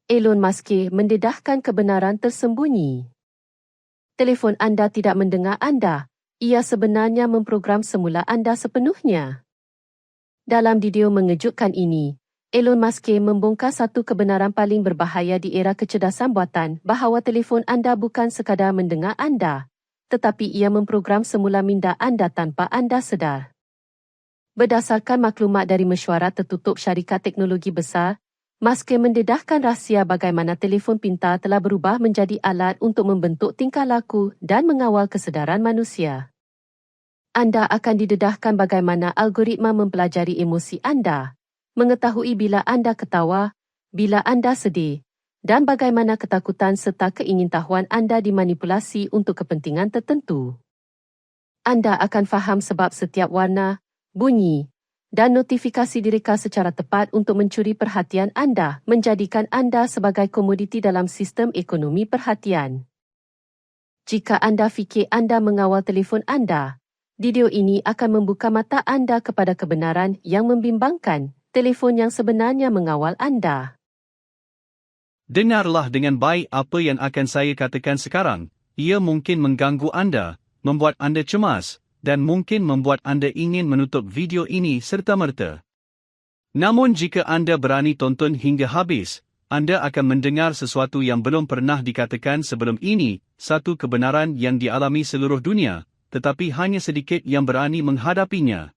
Elon Musk mendedahkan kebenaran tersembunyi. Telefon anda tidak mendengar anda. Ia sebenarnya memprogram semula anda sepenuhnya. Dalam video mengejutkan ini, Elon Musk membongkar satu kebenaran paling berbahaya di era kecerdasan buatan bahawa telefon anda bukan sekadar mendengar anda, tetapi ia memprogram semula minda anda tanpa anda sedar. Berdasarkan maklumat dari mesyuarat tertutup syarikat teknologi besar, Musk mendedahkan rahsia bagaimana telefon pintar telah berubah menjadi alat untuk membentuk tingkah laku dan mengawal kesedaran manusia. Anda akan didedahkan bagaimana algoritma mempelajari emosi anda, mengetahui bila anda ketawa, bila anda sedih, dan bagaimana ketakutan serta keingintahuan anda dimanipulasi untuk kepentingan tertentu. Anda akan faham sebab setiap warna, bunyi, dan notifikasi direka secara tepat untuk mencuri perhatian anda, menjadikan anda sebagai komoditi dalam sistem ekonomi perhatian. Jika anda fikir anda mengawal telefon anda, video ini akan membuka mata anda kepada kebenaran yang membimbangkan, telefon yang sebenarnya mengawal anda. Dengarlah dengan baik apa yang akan saya katakan sekarang. Ia mungkin mengganggu anda, membuat anda cemas, dan mungkin membuat anda ingin menutup video ini serta-merta. Namun jika anda berani tonton hingga habis, anda akan mendengar sesuatu yang belum pernah dikatakan sebelum ini, satu kebenaran yang dialami seluruh dunia, tetapi hanya sedikit yang berani menghadapinya.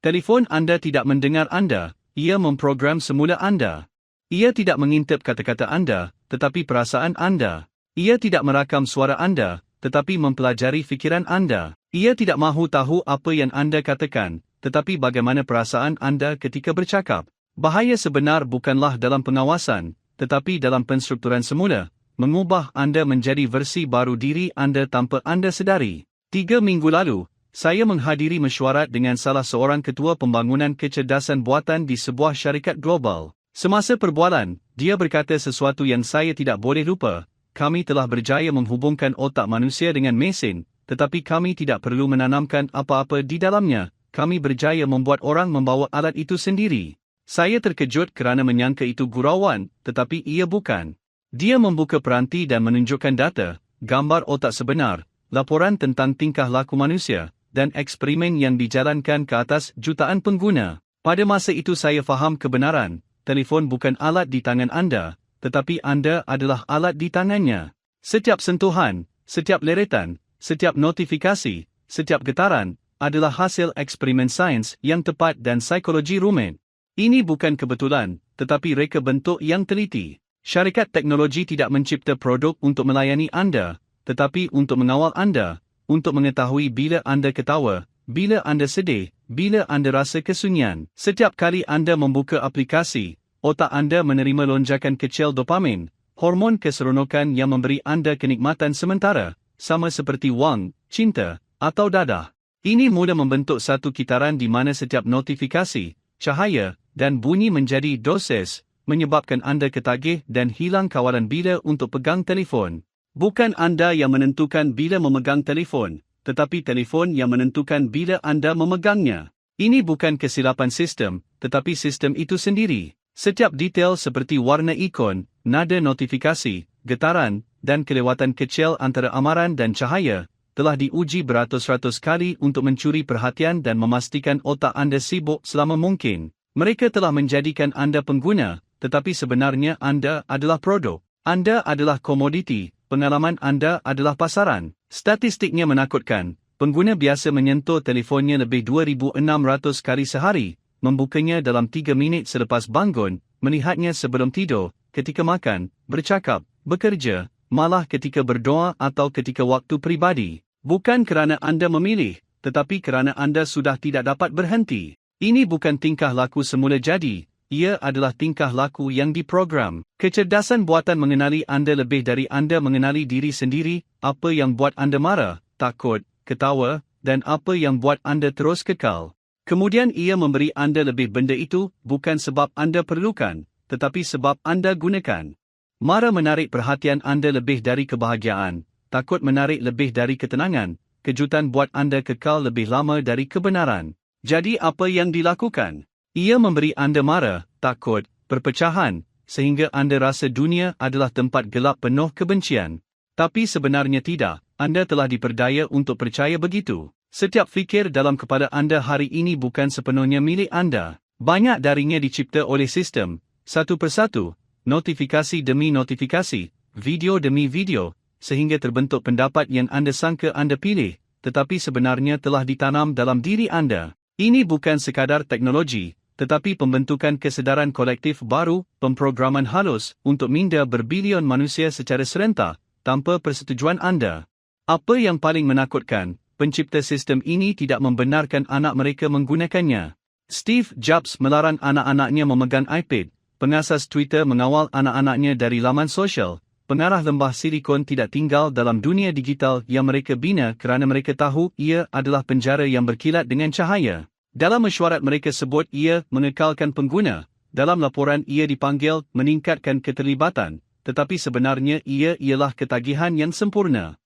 Telefon anda tidak mendengar anda, ia memprogram semula anda. Ia tidak mengintip kata-kata anda, tetapi perasaan anda. Ia tidak merakam suara anda, tetapi mempelajari fikiran anda. Ia tidak mahu tahu apa yang anda katakan, tetapi bagaimana perasaan anda ketika bercakap. Bahaya sebenar bukanlah dalam pengawasan, tetapi dalam penstrukturan semula, mengubah anda menjadi versi baru diri anda tanpa anda sedari. 3 minggu lalu, saya menghadiri mesyuarat dengan salah seorang ketua pembangunan kecerdasan buatan di sebuah syarikat global. Semasa perbualan, dia berkata sesuatu yang saya tidak boleh lupa. Kami telah berjaya menghubungkan otak manusia dengan mesin, tetapi kami tidak perlu menanamkan apa-apa di dalamnya. Kami berjaya membuat orang membawa alat itu sendiri. Saya terkejut kerana menyangka itu gurauan, tetapi ia bukan. Dia membuka peranti dan menunjukkan data, gambar otak sebenar, laporan tentang tingkah laku manusia, dan eksperimen yang dijalankan ke atas jutaan pengguna. Pada masa itu saya faham kebenaran, telefon bukan alat di tangan anda, tetapi anda adalah alat di tangannya. Setiap sentuhan, setiap leretan, setiap notifikasi, setiap getaran, adalah hasil eksperimen sains yang tepat dan psikologi rumit. Ini bukan kebetulan, tetapi reka bentuk yang teliti. Syarikat teknologi tidak mencipta produk untuk melayani anda, tetapi untuk mengawal anda, untuk mengetahui bila anda ketawa, bila anda sedih, bila anda rasa kesunyian. Setiap kali anda membuka aplikasi, otak anda menerima lonjakan kecil dopamin, hormon keseronokan yang memberi anda kenikmatan sementara, sama seperti wang, cinta, atau dadah. Ini mula membentuk satu kitaran di mana setiap notifikasi, cahaya, dan bunyi menjadi dosis, menyebabkan anda ketagih dan hilang kawalan bila untuk pegang telefon. Bukan anda yang menentukan bila memegang telefon, tetapi telefon yang menentukan bila anda memegangnya. Ini bukan kesilapan sistem, tetapi sistem itu sendiri. Setiap detail seperti warna ikon, nada notifikasi, getaran, dan kelewatan kecil antara amaran dan cahaya, telah diuji beratus-ratus kali untuk mencuri perhatian dan memastikan otak anda sibuk selama mungkin. Mereka telah menjadikan anda pengguna, tetapi sebenarnya anda adalah produk. Anda adalah komoditi, pengalaman anda adalah pasaran. Statistiknya menakutkan, pengguna biasa menyentuh telefonnya lebih 2,600 kali sehari, membukanya dalam 3 minit selepas bangun, melihatnya sebelum tidur, ketika makan, bercakap, bekerja, malah ketika berdoa atau ketika waktu pribadi. Bukan kerana anda memilih, tetapi kerana anda sudah tidak dapat berhenti. Ini bukan tingkah laku semula jadi. Ia adalah tingkah laku yang diprogram. Kecerdasan buatan mengenali anda lebih dari anda mengenali diri sendiri, apa yang buat anda marah, takut, ketawa, dan apa yang buat anda terus kekal. Kemudian ia memberi anda lebih benda itu, bukan sebab anda perlukan, tetapi sebab anda gunakan. Marah menarik perhatian anda lebih dari kebahagiaan, takut menarik lebih dari ketenangan, kejutan buat anda kekal lebih lama dari kebenaran. Jadi apa yang dilakukan? Ia memberi anda marah, takut, perpecahan, sehingga anda rasa dunia adalah tempat gelap penuh kebencian. Tapi sebenarnya tidak, anda telah diperdaya untuk percaya begitu. Setiap fikir dalam kepala anda hari ini bukan sepenuhnya milik anda. Banyak darinya dicipta oleh sistem, satu persatu, notifikasi demi notifikasi, video demi video, sehingga terbentuk pendapat yang anda sangka anda pilih, tetapi sebenarnya telah ditanam dalam diri anda. Ini bukan sekadar teknologi, tetapi pembentukan kesedaran kolektif baru, pemprograman halus untuk minda berbilion manusia secara serentak, tanpa persetujuan anda. Apa yang paling menakutkan, pencipta sistem ini tidak membenarkan anak mereka menggunakannya. Steve Jobs melarang anak-anaknya memegang iPad, pengasas Twitter mengawal anak-anaknya dari laman sosial, pengarah lembah Silikon tidak tinggal dalam dunia digital yang mereka bina kerana mereka tahu ia adalah penjara yang berkilat dengan cahaya. Dalam mesyuarat mereka sebut ia mengekalkan pengguna, dalam laporan ia dipanggil meningkatkan keterlibatan, tetapi sebenarnya ia ialah ketagihan yang sempurna.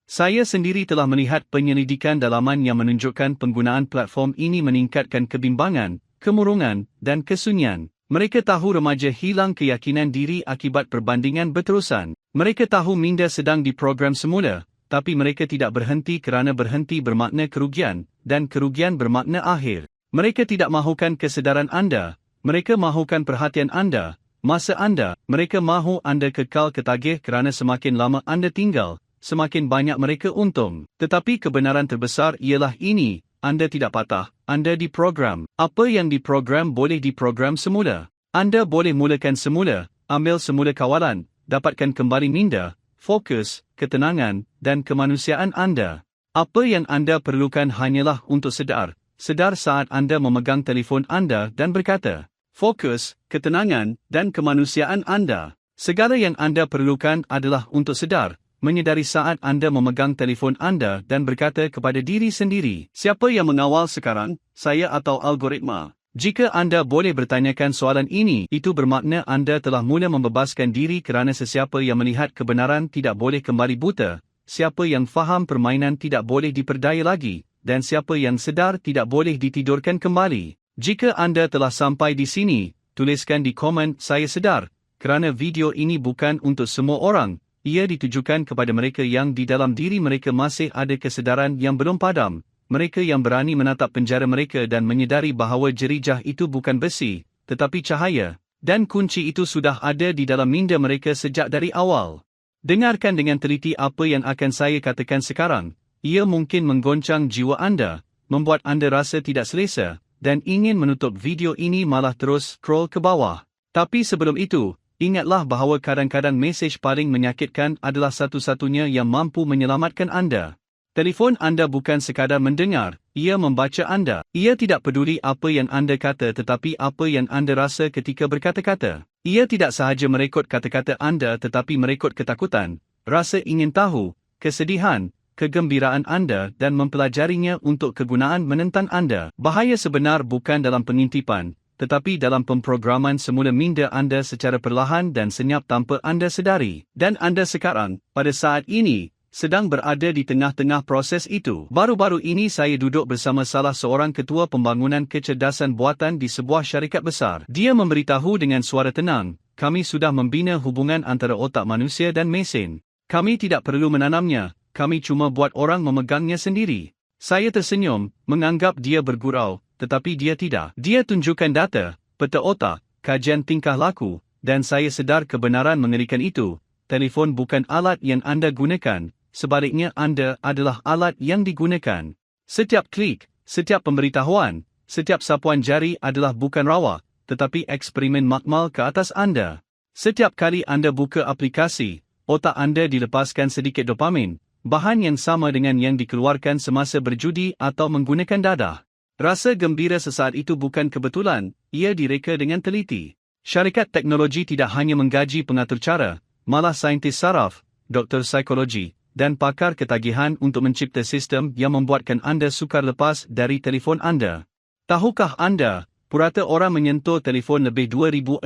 Saya sendiri telah melihat penyelidikan dalaman yang menunjukkan penggunaan platform ini meningkatkan kebimbangan, kemurungan, dan kesunyian. Mereka tahu remaja hilang keyakinan diri akibat perbandingan berterusan. Mereka tahu minda sedang diprogram semula, tapi mereka tidak berhenti kerana berhenti bermakna kerugian, dan kerugian bermakna akhir. Mereka tidak mahukan kesedaran anda, mereka mahukan perhatian anda, masa anda, mereka mahu anda kekal ketagih kerana semakin lama anda tinggal, semakin banyak mereka untung. Tetapi kebenaran terbesar ialah ini, anda tidak patah, anda diprogram. Apa yang diprogram boleh diprogram semula. Anda boleh mulakan semula, ambil semula kawalan, dapatkan kembali minda, fokus, ketenangan, dan kemanusiaan anda. Apa yang anda perlukan hanyalah untuk sedar saat anda memegang telefon anda dan berkata, fokus, ketenangan, dan kemanusiaan anda. Segala yang anda perlukan adalah untuk sedar, menyedari saat anda memegang telefon anda dan berkata kepada diri sendiri, siapa yang mengawal sekarang, saya atau algoritma? Jika anda boleh bertanyakan soalan ini, itu bermakna anda telah mula membebaskan diri kerana sesiapa yang melihat kebenaran tidak boleh kembali buta, siapa yang faham permainan tidak boleh diperdaya lagi, dan siapa yang sedar tidak boleh ditidurkan kembali. Jika anda telah sampai di sini, tuliskan di komen, saya sedar, kerana video ini bukan untuk semua orang, ia ditujukan kepada mereka yang di dalam diri mereka masih ada kesedaran yang belum padam. Mereka yang berani menatap penjara mereka dan menyedari bahawa jerijah itu bukan besi, tetapi cahaya, dan kunci itu sudah ada di dalam minda mereka sejak dari awal. Dengarkan dengan teliti apa yang akan saya katakan sekarang. Ia mungkin menggoncang jiwa anda, membuat anda rasa tidak selesa, dan ingin menutup video ini malah terus scroll ke bawah. Tapi sebelum itu, ingatlah bahawa kadang-kadang mesej paling menyakitkan adalah satu-satunya yang mampu menyelamatkan anda. Telefon anda bukan sekadar mendengar, ia membaca anda. Ia tidak peduli apa yang anda kata tetapi apa yang anda rasa ketika berkata-kata. Ia tidak sahaja merekod kata-kata anda tetapi merekod ketakutan, rasa ingin tahu, kesedihan, kegembiraan anda dan mempelajarinya untuk kegunaan menentang anda. Bahaya sebenar bukan dalam pengintipan, tetapi dalam pemprograman semula minda anda secara perlahan dan senyap tanpa anda sedari. Dan anda sekarang, pada saat ini, sedang berada di tengah-tengah proses itu. Baru-baru ini saya duduk bersama salah seorang ketua pembangunan kecerdasan buatan di sebuah syarikat besar. Dia memberitahu dengan suara tenang, kami sudah membina hubungan antara otak manusia dan mesin. Kami tidak perlu menanamnya, kami cuma buat orang memegangnya sendiri. Saya tersenyum, menganggap dia bergurau, tetapi dia tidak. Dia tunjukkan data, peta otak, kajian tingkah laku, dan saya sedar kebenaran mengerikan itu. Telefon bukan alat yang anda gunakan. Sebaliknya anda adalah alat yang digunakan. Setiap klik, setiap pemberitahuan, setiap sapuan jari adalah bukan rawa, tetapi eksperimen makmal ke atas anda. Setiap kali anda buka aplikasi, otak anda dilepaskan sedikit dopamin, bahan yang sama dengan yang dikeluarkan semasa berjudi atau menggunakan dadah. Rasa gembira sesaat itu bukan kebetulan, ia direka dengan teliti. Syarikat teknologi tidak hanya menggaji pengatur cara, malah saintis saraf, doktor psikologi, dan pakar ketagihan untuk mencipta sistem yang membuatkan anda sukar lepas dari telefon anda. Tahukah anda, purata orang menyentuh telefon lebih 2,600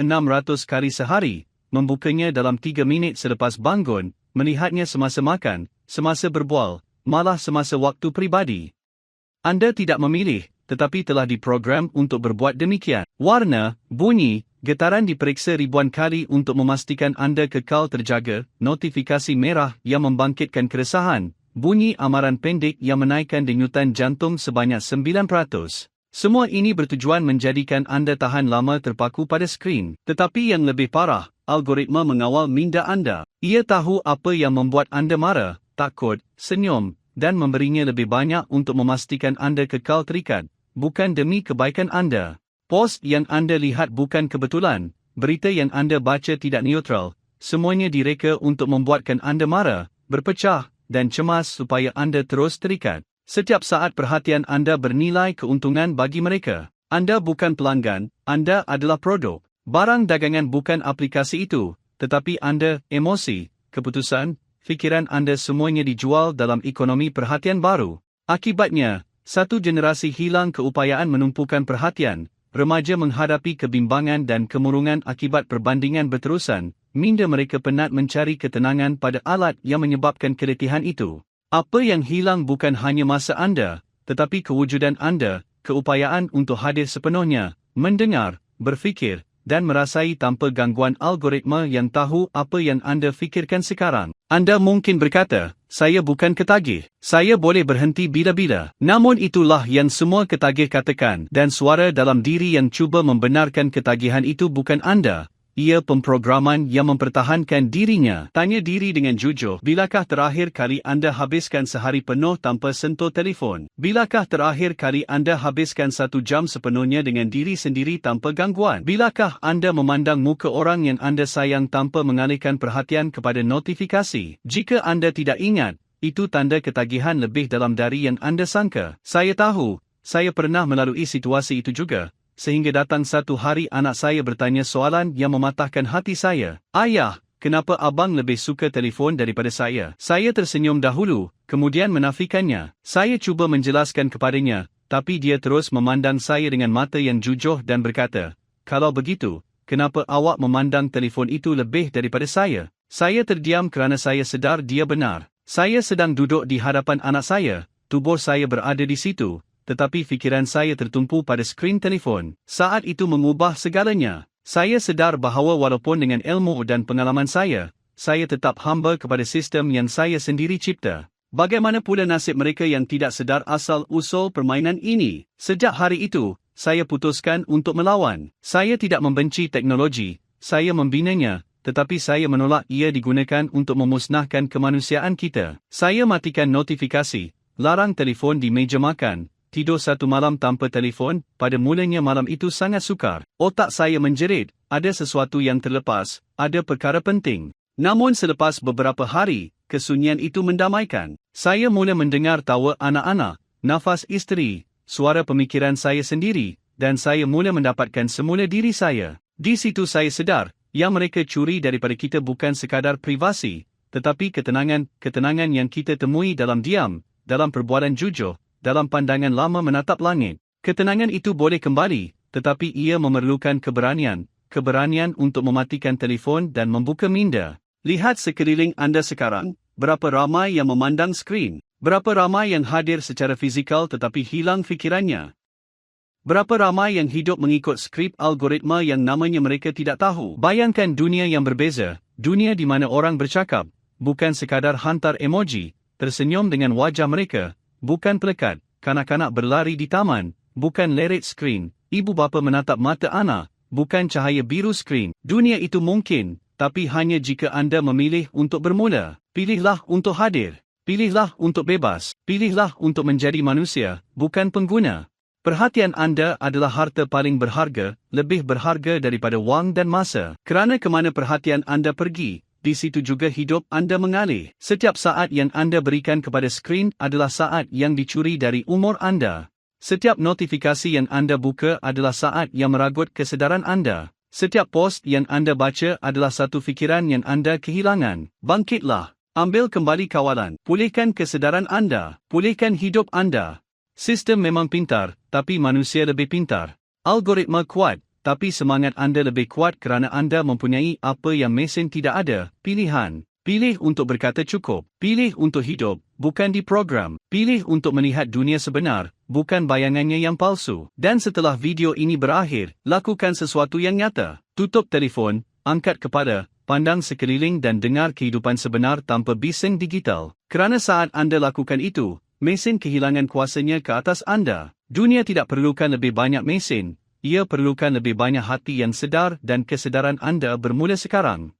kali sehari, membukanya dalam 3 minit selepas bangun, melihatnya semasa makan, semasa berbual, malah semasa waktu pribadi. Anda tidak memilih, tetapi telah diprogram untuk berbuat demikian. Warna, bunyi, Getaran diperiksa ribuan kali untuk memastikan anda kekal terjaga, notifikasi merah yang membangkitkan keresahan, bunyi amaran pendek yang menaikkan denyutan jantung sebanyak 9%. Semua ini bertujuan menjadikan anda tahan lama terpaku pada skrin. Tetapi yang lebih parah, algoritma mengawal minda anda. Ia tahu apa yang membuat anda marah, takut, senyum, dan memberinya lebih banyak untuk memastikan anda kekal terikat, bukan demi kebaikan anda. Post yang anda lihat bukan kebetulan, berita yang anda baca tidak neutral, semuanya direka untuk membuatkan anda marah, berpecah, dan cemas supaya anda terus terikat. Setiap saat perhatian anda bernilai keuntungan bagi mereka. Anda bukan pelanggan, anda adalah produk. Barang dagangan bukan aplikasi itu, tetapi anda, emosi, keputusan, fikiran anda semuanya dijual dalam ekonomi perhatian baru. Akibatnya, satu generasi hilang keupayaan menumpukan perhatian. Remaja menghadapi kebimbangan dan kemurungan akibat perbandingan berterusan, minda mereka penat mencari ketenangan pada alat yang menyebabkan keletihan itu. Apa yang hilang bukan hanya masa anda, tetapi kewujudan anda, keupayaan untuk hadir sepenuhnya, mendengar, berfikir, dan merasai tanpa gangguan algoritma yang tahu apa yang anda fikirkan sekarang. Anda mungkin berkata, saya bukan ketagih, saya boleh berhenti bila-bila. Namun itulah yang semua ketagih katakan, dan suara dalam diri yang cuba membenarkan ketagihan itu bukan anda. Ia pemprograman yang mempertahankan dirinya. Tanya diri dengan jujur, bilakah terakhir kali anda habiskan sehari penuh tanpa sentuh telefon? Bilakah terakhir kali anda habiskan 1 jam sepenuhnya dengan diri sendiri tanpa gangguan? Bilakah anda memandang muka orang yang anda sayang tanpa mengalihkan perhatian kepada notifikasi? Jika anda tidak ingat, itu tanda ketagihan lebih dalam dari yang anda sangka. Saya tahu, saya pernah melalui situasi itu juga. Sehingga datang satu hari anak saya bertanya soalan yang mematahkan hati saya. Ayah, kenapa abang lebih suka telefon daripada saya? Saya tersenyum dahulu, kemudian menafikannya. Saya cuba menjelaskan kepadanya, tapi dia terus memandang saya dengan mata yang jujur dan berkata, kalau begitu, kenapa awak memandang telefon itu lebih daripada saya? Saya terdiam kerana saya sedar dia benar. Saya sedang duduk di hadapan anak saya, tubuh saya berada di situ. Tetapi fikiran saya tertumpu pada skrin telefon. Saat itu mengubah segalanya. Saya sedar bahawa walaupun dengan ilmu dan pengalaman saya tetap hamba kepada sistem yang saya sendiri cipta. Bagaimana pula nasib mereka yang tidak sedar asal-usul permainan ini? Sejak hari itu, saya putuskan untuk melawan. Saya tidak membenci teknologi, saya membinanya, tetapi saya menolak ia digunakan untuk memusnahkan kemanusiaan kita. Saya matikan notifikasi, larang telefon di meja makan. Tidur 1 malam tanpa telefon, pada mulanya malam itu sangat sukar. Otak saya menjerit, ada sesuatu yang terlepas, ada perkara penting. Namun selepas beberapa hari, kesunyian itu mendamaikan. Saya mula mendengar tawa anak-anak, nafas isteri, suara pemikiran saya sendiri, dan saya mula mendapatkan semula diri saya. Di situ saya sedar, yang mereka curi daripada kita bukan sekadar privasi, tetapi ketenangan yang kita temui dalam diam, dalam perbualan jujur, dalam pandangan lama menatap langit. Ketenangan itu boleh kembali, tetapi ia memerlukan keberanian untuk mematikan telefon dan membuka minda. Lihat sekeliling anda sekarang, berapa ramai yang memandang skrin, berapa ramai yang hadir secara fizikal tetapi hilang fikirannya. Berapa ramai yang hidup mengikut skrip algoritma yang namanya mereka tidak tahu. Bayangkan dunia yang berbeza, dunia di mana orang bercakap, bukan sekadar hantar emoji, tersenyum dengan wajah mereka, bukan pelekat, kanak-kanak berlari di taman, bukan lerret skrin, ibu bapa menatap mata anak, bukan cahaya biru skrin. Dunia itu mungkin, tapi hanya jika anda memilih untuk bermula. Pilihlah untuk hadir, pilihlah untuk bebas, pilihlah untuk menjadi manusia, bukan pengguna. Perhatian anda adalah harta paling berharga, lebih berharga daripada wang dan masa. Kerana kemana perhatian anda pergi, di situ juga hidup anda mengalih. Setiap saat yang anda berikan kepada skrin adalah saat yang dicuri dari umur anda. Setiap notifikasi yang anda buka adalah saat yang meragut kesedaran anda. Setiap post yang anda baca adalah satu fikiran yang anda kehilangan. Bangkitlah, ambil kembali kawalan, pulihkan kesedaran anda, pulihkan hidup anda. Sistem memang pintar, tapi manusia lebih pintar. Algoritma kuat, tapi semangat anda lebih kuat kerana anda mempunyai apa yang mesin tidak ada, pilihan. Pilih untuk berkata cukup. Pilih untuk hidup, bukan diprogram. Pilih untuk melihat dunia sebenar, bukan bayangannya yang palsu. Dan setelah video ini berakhir, lakukan sesuatu yang nyata. Tutup telefon, angkat kepala, pandang sekeliling dan dengar kehidupan sebenar tanpa bising digital. Kerana saat anda lakukan itu, mesin kehilangan kuasanya ke atas anda. Dunia tidak perlukan lebih banyak mesin, ia perlukan lebih banyak hati yang sedar dan kesedaran anda bermula sekarang.